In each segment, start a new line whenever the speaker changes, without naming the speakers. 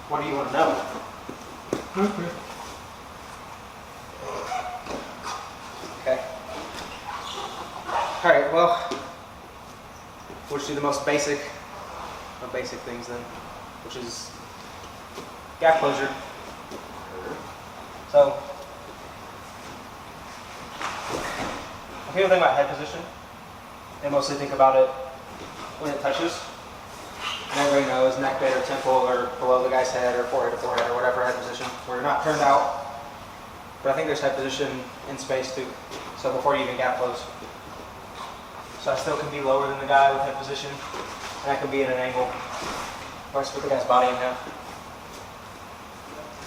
What do you want to know?
Okay.
Okay. All right. Well, we'll just do the most basic things then, which is gap closure. So, when people think about head position, they mostly think about it when it touches. And everybody knows neck, bit, or temple, or below the guy's head, or forehead to forehead, or whatever head position, where you're not turned out. But I think there's head position in space too. So before you even gap close. So I still can be lower than the guy with head position, and I can be at an angle, or I split the guy's body in half.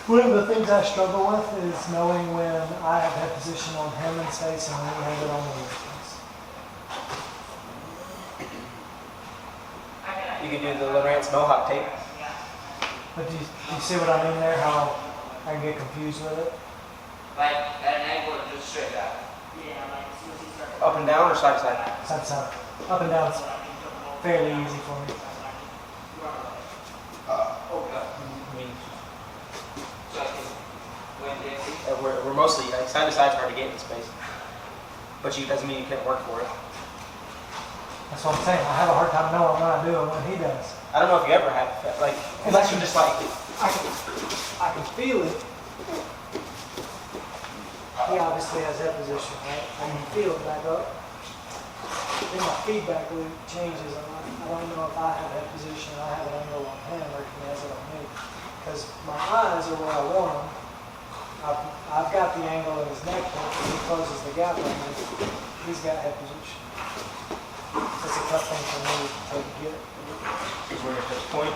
One of the things I struggle with is knowing when I have head position on him in space and when he has it on me in space.
You can do the Lowrance Mohawk tape.
But do you see what I mean there? How I can get confused with it?
Like at an angle or just straight out?
Up and down or side to side?
Side to side. Up and down is fairly easy for me.
Okay.
I mean,
So I can win this.
we're mostly like side to side is hard to get in space, but you doesn't mean you can't work for it.
That's what I'm saying. I have a hard time knowing when I do and when he does.
I don't know if you ever have like unless you just like
I can feel it. He obviously has that position, right? I can feel it back up. Then my feedback loop changes. I don't know if I have that position, I have an angle on him, or if he has it on me. Because my eyes are where I want them. I've got the angle in his neck, but he closes the gap on me. He's got head position. It's a tough thing for me to get.
is where your touch point.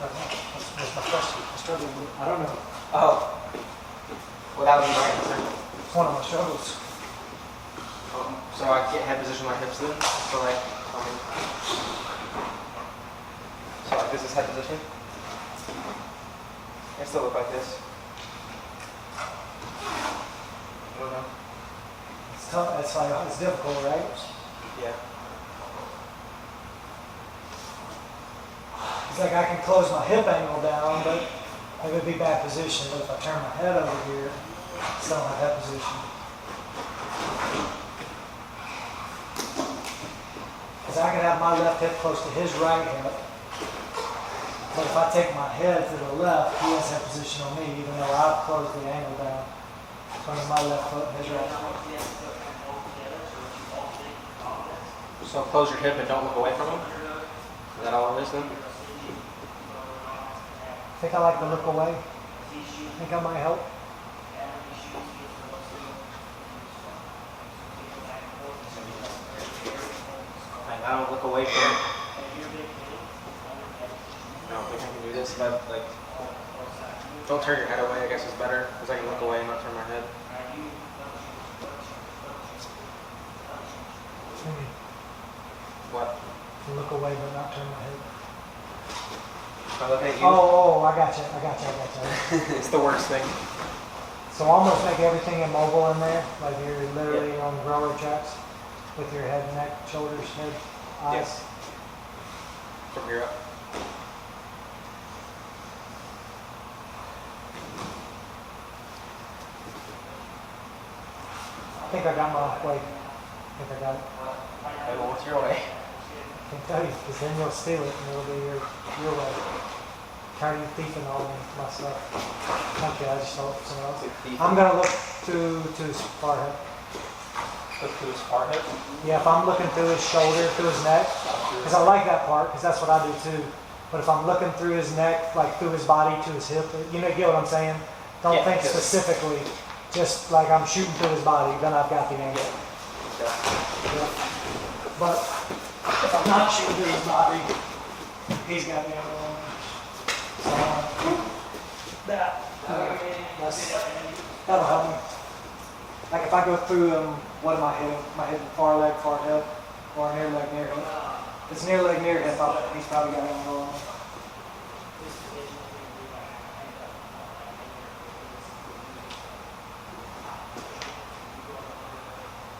That's my question. I struggle with it. I don't know.
Oh, without being right answer.
It's one of my struggles.
So I get head position my hips then. So like, so like this is head position. I still look like this. I don't know.
It's tough. It's like it's difficult, right?
Yeah.
It's like I can close my hip angle down, but it would be bad position. But if I turn my head over here, I still don't have that position. Because I can have my left hip close to his right hip, but if I take my head to the left, he has that position on me, even though I've closed the angle down. So my left foot and his right foot.
So close your hip and don't look away from him. Is that all it is then?
I think I like to look away. I think I might help.
Like, I don't look away from it. I don't think I can do this, but like, don't turn your head away, I guess is better, because I can look away and not turn my head. What?
Look away but not turn my head.
If I look at you,
I got you.
it's the worst thing.
So almost make everything immobile in there, like you're literally on roller tracks with your head, neck, shoulders, head, eyes.
Yes. From here up.
I think I got my way. I think I got it.
Okay, well, what's your way?
I can tell you, because then you'll steal it and it'll be your way. Tired of you thieving all my stuff. Okay, I just saw it from someone else. I'm going to look to his forehead.
Look to his forehead.
Yeah, if I'm looking through his shoulder, through his neck, because I like that part, because that's what I do too. But if I'm looking through his neck, like through his body to his hip, you know, get what I'm saying? Don't
Yeah,
think
yes.
specifically, just like I'm shooting through his body, then I've got the angle.
Okay.
Yeah. But if I'm not shooting through his body, he's got the angle on me. So that'll help me. Like if I go through what am I hitting? Am I hitting far leg, far hip, or near leg, near hip? If it's near leg, near hip, he's probably got an angle on me.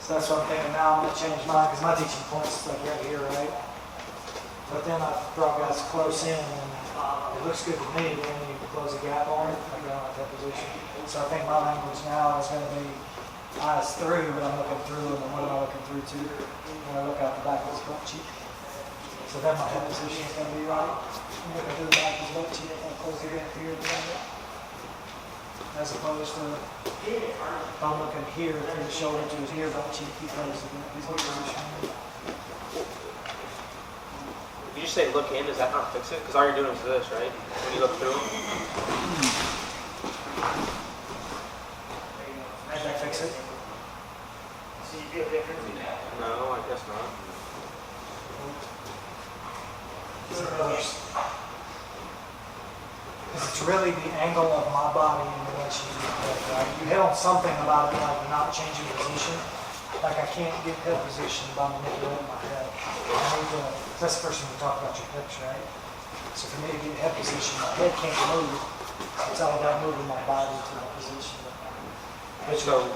So that's what I'm thinking now. I'm going to change mine because my teaching point's like right here, right? But then I brought guys close in and it looks good to me, but then you close the gap on it, I go out that position. So I think my language now is gonna be eyes through, but I'm looking through them, and what am I looking through to? When I look out the back of his butt cheek. So then my head position is gonna be right. I'm looking through the back of his butt cheek, I'm close the gap here, as opposed to if I'm looking here through the shoulder to his near butt cheek, he closes the gap, he's looking position.
If you just say look in, does that not fix it? Because all you're doing is this, right? When you look through.
Does that fix it?
No, I guess not.
Is it worse? Because it's really the angle of my body in relation to your head, right? You hit on something about it, like not changing position. Like I can't get head position by manipulating my head. I need to, that's the first thing we talk about your hips, right? So for me to get head position, my head can't move. It's all about moving my body to that position.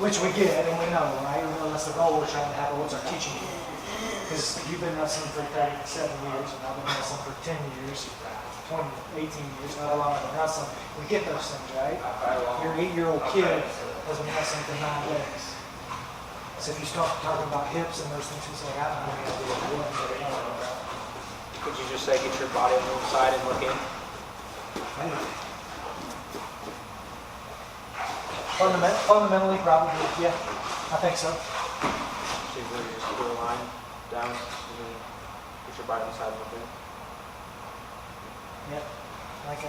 Which we get and we know, right? We know that's the goal we're trying to have. What's our teaching? Because you've been wrestling for 37 years and I've been wrestling for 10 years, 20, 18 years, however long I've been wrestling. We get those things, right? Your 8-year-old kid has been wrestling for 9 days. So if you start talking about hips and those things, it's like, I don't have any idea what they're talking about.
Could you just say get your body on the side and look in?
Fundamentally, probably, yeah. I think so.
So you really just do a line down and then get your body on the side and look in.
Yeah.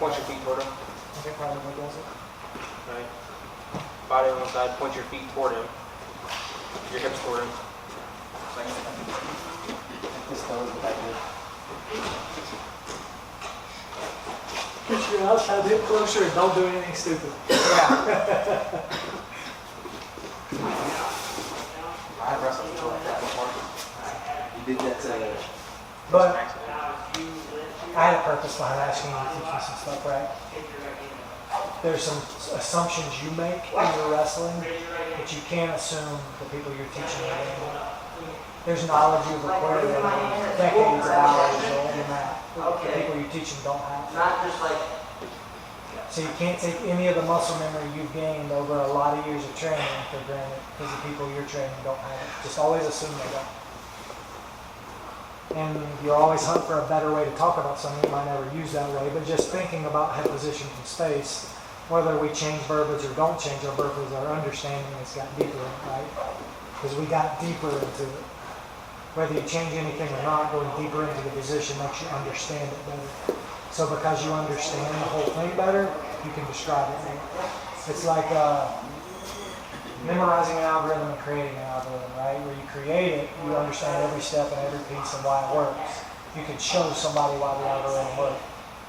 Point your feet toward him,
I think it probably does it.
right? Body on one side, point your feet toward him. Your hips toward him. This goes back here.
Get your outside hip closer and don't do anything stupid.
Yeah. I've wrestled like that before. You did that to
But
accident.
I had a purpose behind asking you to teach me some stuff, right? There's some assumptions you make when you're wrestling that you can't assume the people you're teaching are doing. There's knowledge you've acquired decades of hours old in that the people you're teaching don't have.
Not just like,
So you can't take any of the muscle memory you've gained over a lot of years of training for granted because the people you're training don't have it. Just always assume they don't. And you always hunt for a better way to talk about something you might never use that way, but just thinking about head position from space, whether we change verbiage or don't change our verbiage, our understanding has got deeper, right? Because we got deeper into it. Whether you change anything or not, going deeper into the position makes you understand it better. So because you understand the whole thing better, you can describe it more. It's like memorizing an algorithm and creating an algorithm, right? Where you create it, you understand every step and every piece and why it works. You can show somebody why the algorithm works.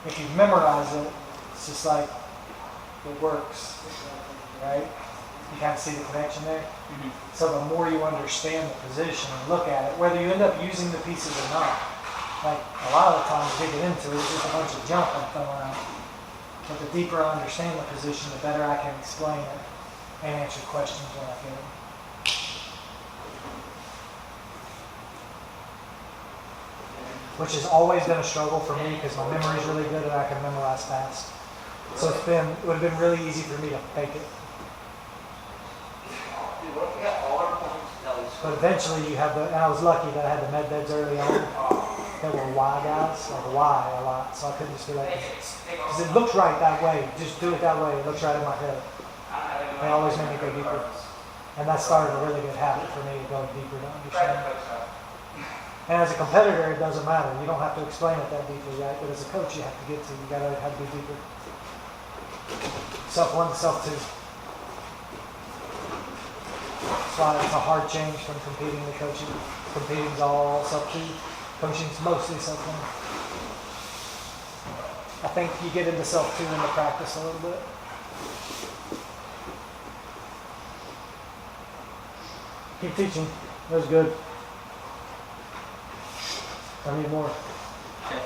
If you memorize it, it's just like it works, right? You kind of see the connection there?
Mm-hmm.
So the more you understand the position and look at it, whether you end up using the pieces or not, like a lot of the times digging into it, it's just a bunch of junk I'm throwing out. But the deeper I understand the position, the better I can explain it and answer questions when I get them. Which has always been a struggle for me because my memory is really good and I can memorize fast. So it would have been really easy for me to fake it. But eventually you have and I was lucky that I had the med beds early on that were Y guys, like Y a lot. So I couldn't just be like, because it looks right that way, just do it that way, it looks right in my head. They always made me go deeper. And that started a really good habit for me to go deeper to understand. And as a competitor, it doesn't matter. You don't have to explain it that deeply, right? But as a coach, you have to get to, you gotta have to go deeper. Self 1 to self 2. That's why it's a hard change from competing to coaching. Competing's all self 2. Coaching's mostly self 1. I think you get into self 2 in the practice a little bit. Keep teaching. That was good. I need more.
Okay.